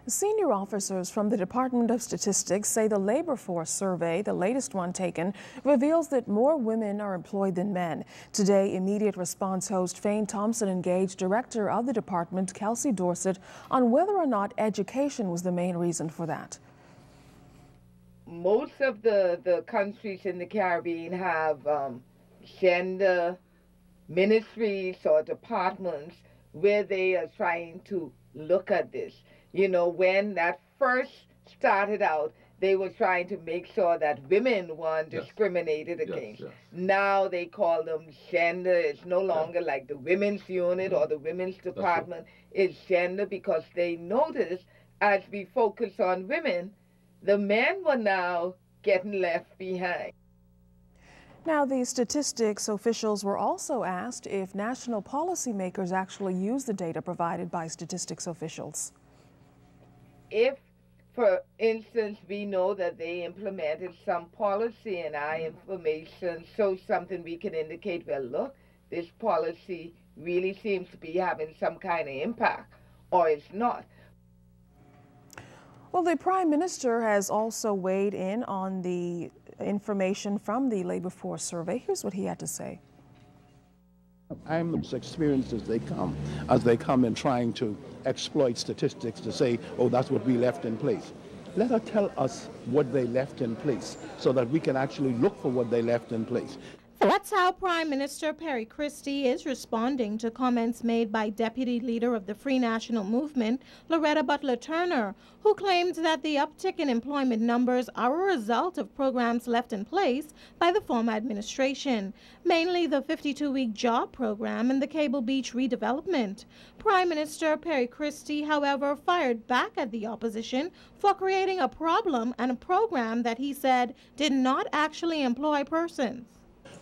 Senior officers from the Department of Statistics say the labor force survey, the latest one taken, reveals that more women are employed than men. Today, immediate response host Fane Thompson engaged director of the department, Kelsey Dorsett, on whether or not education was the main reason for that. Most of the countries in the Caribbean have gender ministries or departments where they are trying to look at this. You know, when that first started out, they were trying to make sure that women weren't discriminated against. Now they call them gender. It's no longer like the women's unit or the women's department. It's gender because they noticed as we focus on women, the men were now getting left behind. Now, the statistics officials were also asked if national policymakers actually use the data provided by statistics officials. If, for instance, we know that they implemented some policy and our information shows something, we can indicate, well, look, this policy really seems to be having some kind of impact, or it's not. Well, the Prime Minister has also weighed in on the information from the labor force survey. Here's what he had to say. I'm as experienced as they come in trying to exploit statistics to say, oh, that's what we left in place. Let her tell us what they left in place so that we can actually look for what they left in place. That's how Prime Minister Perry Christie is responding to comments made by Deputy Leader of the Free National Movement, Loretta Butler Turner, who claimed that the uptick in employment numbers are a result of programs left in place by the former administration, mainly the 52-week job program and the Cable Beach redevelopment. Prime Minister Perry Christie, however, fired back at the opposition for creating a problem and a program that he said did not actually employ persons.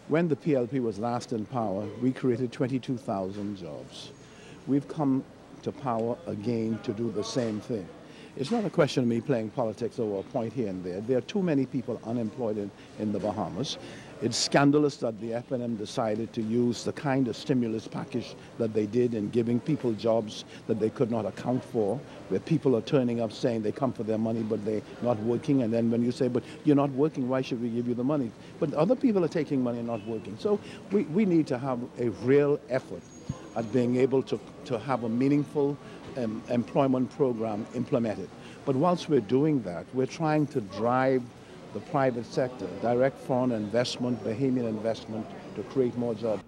When the PLP was last in power, we created 22,000 jobs. We've come to power again to do the same thing. It's not a question of me playing politics over a point here and there. There are too many people unemployed in the Bahamas. It's scandalous that the FNM decided to use the kind of stimulus package that they did in giving people jobs that they could not account for, where people are turning up saying they come for their money but they're not working, and then when you say, but you're not working, why should we give you the money? But other people are taking money and not working. So we need to have a real effort at being able to have a meaningful employment program implemented. But whilst we're doing that, we're trying to drive the private sector, direct foreign investment, Bahamian investment, to create more jobs.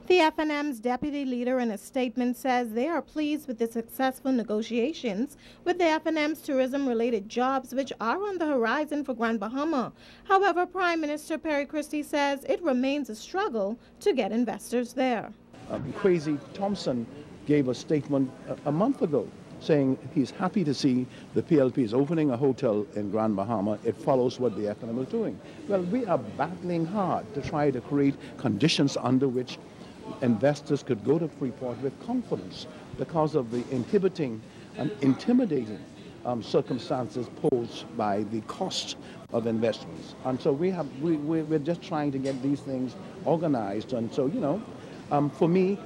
The FNM's deputy leader in a statement says they are pleased with the successful negotiations with the FNM's tourism-related jobs, which are on the horizon for Grand Bahama. However, Prime Minister Perry Christie says it remains a struggle to get investors there. Kwesi Thompson gave a statement a month ago saying he's happy to see the PLP is opening a hotel in Grand Bahama. It follows what the FNM is doing. Well, we are battling hard to try to create conditions under which investors could go to Freeport with confidence because of the inhibiting and intimidating circumstances posed by the cost of investments. And so we're just trying to get these things organized. And so, you know, for me,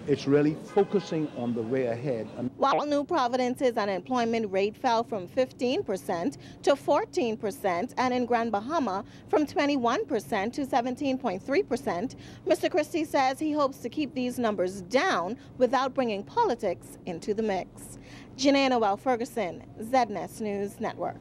it's really focusing on the way ahead. While New Providence's unemployment rate fell from 15% to 14%, and in Grand Bahama from 21% to 17.3%, Mr. Christie says he hopes to keep these numbers down without bringing politics into the mix. Janae Noel Ferguson, ZNS News Network.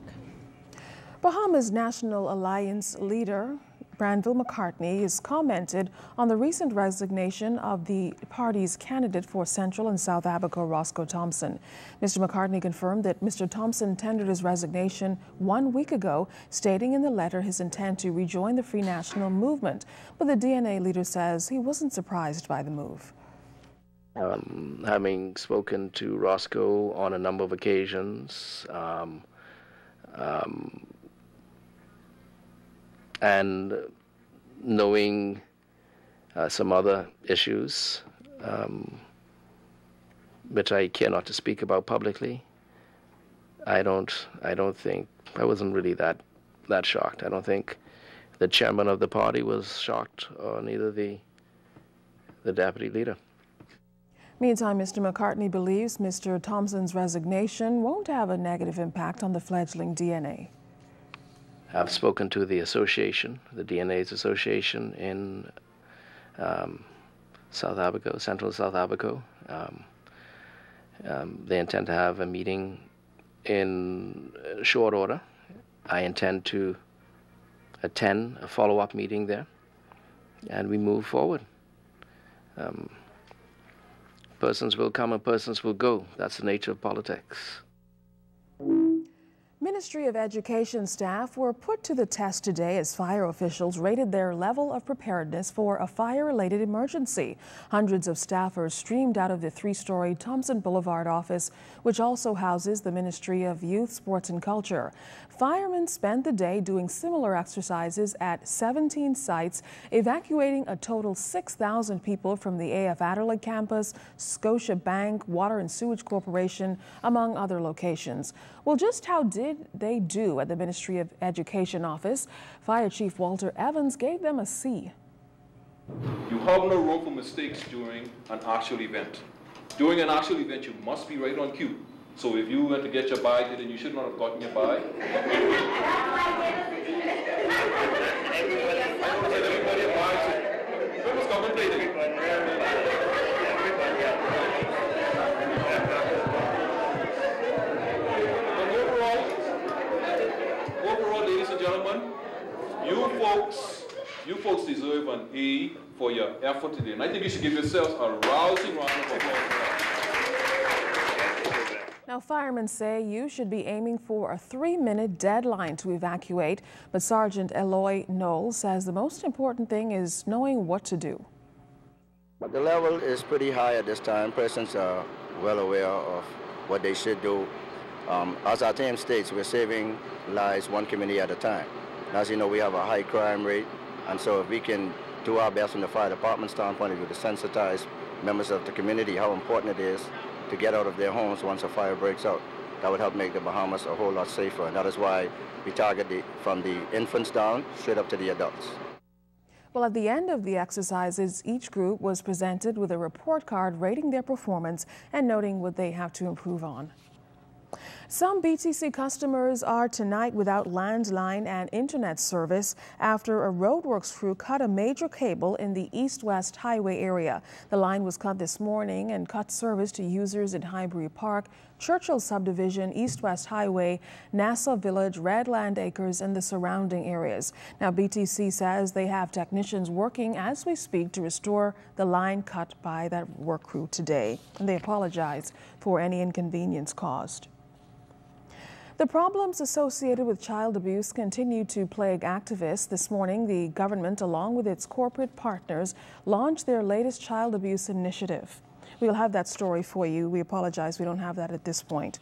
Bahamas National Alliance leader Granville McCartney has commented on the recent resignation of the party's candidate for Central and South Abaco, Roscoe Thompson. Mr. McCartney confirmed that Mr. Thompson tendered his resignation 1 week ago, stating in the letter his intent to rejoin the Free National Movement. But the DNA leader says he wasn't surprised by the move. Having spoken to Roscoe on a number of occasions, and knowing some other issues, which I care not to speak about publicly, I wasn't really that shocked. I don't think the chairman of the party was shocked, or neither the deputy leader. Meantime, Mr. McCartney believes Mr. Thompson's resignation won't have a negative impact on the fledgling DNA. I've spoken to the association, the DNA's association in South Abaco, Central South Abaco. They intend to have a meeting in short order. I intend to attend a follow-up meeting there, and we move forward. Persons will come and persons will go. That's the nature of politics. Ministry of Education staff were put to the test today as fire officials rated their level of preparedness for a fire-related emergency. Hundreds of staffers streamed out of the three-story Thompson Boulevard office, which also houses the Ministry of Youth, Sports and Culture. Firemen spent the day doing similar exercises at 17 sites, evacuating a total 6,000 people from the AF Adderley campus, Scotia Bank, Water and Sewage Corporation, among other locations. Well, just how did they do at the Ministry of Education office? Fire Chief Walter Evans gave them a C. You have no room for mistakes during an actual event. During an actual event, you must be right on cue. So if you went to get your bag, then you should not have gotten your bag. Overall, ladies and gentlemen, you folks deserve an A for your effort today. And I think you should give yourselves a rousing round of applause. Now, firemen say you should be aiming for a 3-minute deadline to evacuate, but Sergeant Eloy Knoll says the most important thing is knowing what to do. But the level is pretty high at this time. Persons are well aware of what they should do. As our team states, we're saving lives one community at a time. As you know, we have a high crime rate, and so if we can do our best from the fire department standpoint to sensitize members of the community how important it is to get out of their homes once a fire breaks out, that would help make the Bahamas a whole lot safer. And that is why we target from the infants down straight up to the adults. Well, at the end of the exercises, each group was presented with a report card rating their performance and noting what they have to improve on. Some BTC customers are tonight without landline and internet service after a roadworks crew cut a major cable in the east-west highway area. The line was cut this morning and cut service to users in Highbury Park, Churchill Subdivision, East-West Highway, Nassau Village, Redland Acres, and the surrounding areas. Now, BTC says they have technicians working as we speak to restore the line cut by that work crew today, and they apologize for any inconvenience caused. The problems associated with child abuse continue to plague activists. This morning, the government, along with its corporate partners, launched their latest child abuse initiative. We'll have that story for you. We apologize, we don't have that at this point.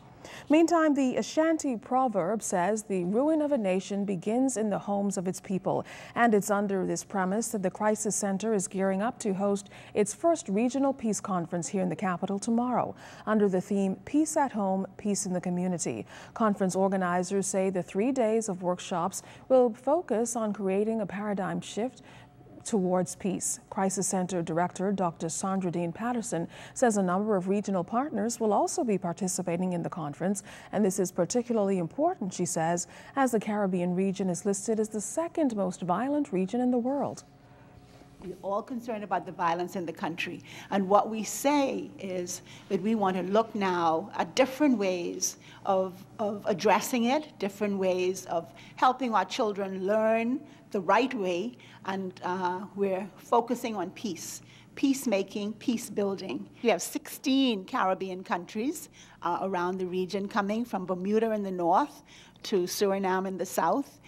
Meantime, the Ashanti proverb says the ruin of a nation begins in the homes of its people. And it's under this premise that the Crisis Center is gearing up to host its first regional peace conference here in the capital tomorrow, under the theme Peace at Home, Peace in the Community. Conference organizers say the 3 days of workshops will focus on creating a paradigm shift towards peace. Crisis Center Director Dr. Sandra Dean Patterson says a number of regional partners will also be participating in the conference, and this is particularly important, she says, as the Caribbean region is listed as the second most violent region in the world. We're all concerned about the violence in the country, and what we say is that we want to look now at different ways of addressing it, different ways of helping our children learn the right way, and we're focusing on peace, peacemaking, peace building. We have 16 Caribbean countries around the region, coming from Bermuda in the north to Suriname in the south.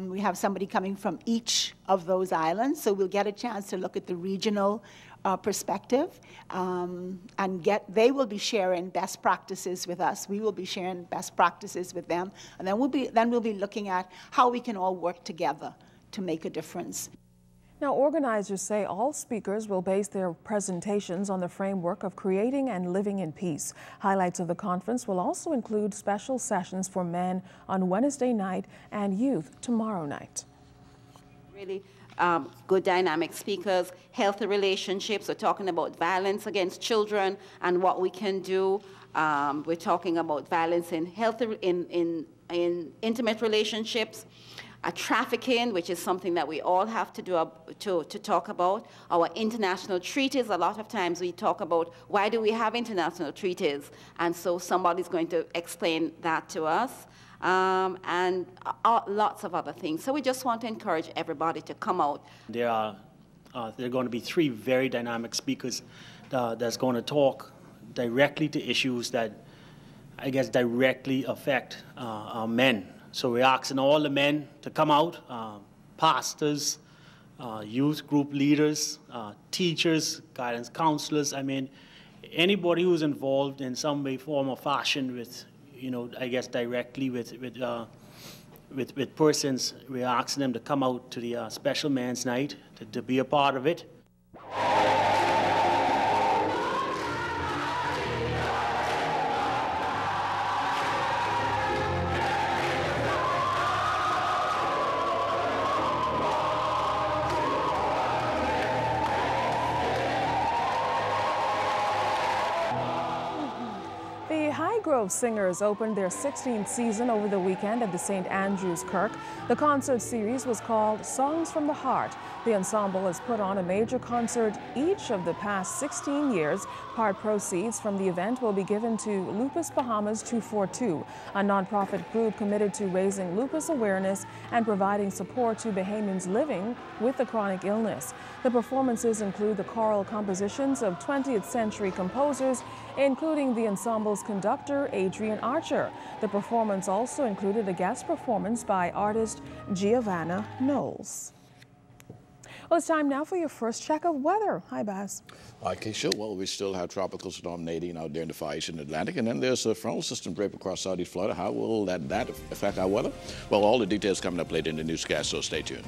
We have somebody coming from each of those islands, so we'll get a chance to look at the regional perspective, and they will be sharing best practices with us. We will be sharing best practices with them, and then we'll be looking at how we can all work together to make a difference. Now, organizers say all speakers will base their presentations on the framework of creating and living in peace. Highlights of the conference will also include special sessions for men on Wednesday night and youth tomorrow night. Really good dynamic speakers, healthy relationships. We're talking about violence against children and what we can do. We're talking about violence in healthy, in intimate relationships. Trafficking, which is something that we all have to do to talk about. Our international treaties, a lot of times we talk about why do we have international treaties, and so somebody's going to explain that to us, and lots of other things. So we just want to encourage everybody to come out. There are going to be 3 very dynamic speakers that's going to talk directly to issues that, I guess, directly affect men. So we're asking all the men to come out, pastors, youth group leaders, teachers, guidance counselors. I mean, anybody who's involved in some way, form, or fashion with, I guess directly with persons, we're asking them to come out to the Special Men's Night to be a part of it. Grove Singers opened their 16th season over the weekend at the St. Andrew's Kirk. The concert series was called Songs from the Heart. The ensemble has put on a major concert each of the past 16 years. Part proceeds from the event will be given to Lupus Bahamas 242, a nonprofit group committed to raising lupus awareness and providing support to Bahamians living with the chronic illness. The performances include the choral compositions of 20th century composers, including the ensemble's conductor, Adrian Archer. The performance also included a guest performance by artist Giovanna Knowles. Well, it's time now for your first check of weather. Hi, Baz. Okay, sure. Well, we still have tropical storm Nadine out there in the Far Eastern Atlantic, and then there's a frontal system drape across southeast Florida. How will that affect our weather? Well, all the details coming up later in the newscast, so stay tuned.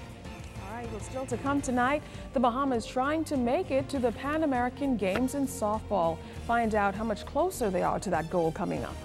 All right, well, still to come tonight, the Bahamas trying to make it to the Pan American Games in softball. Find out how much closer they are to that goal coming up.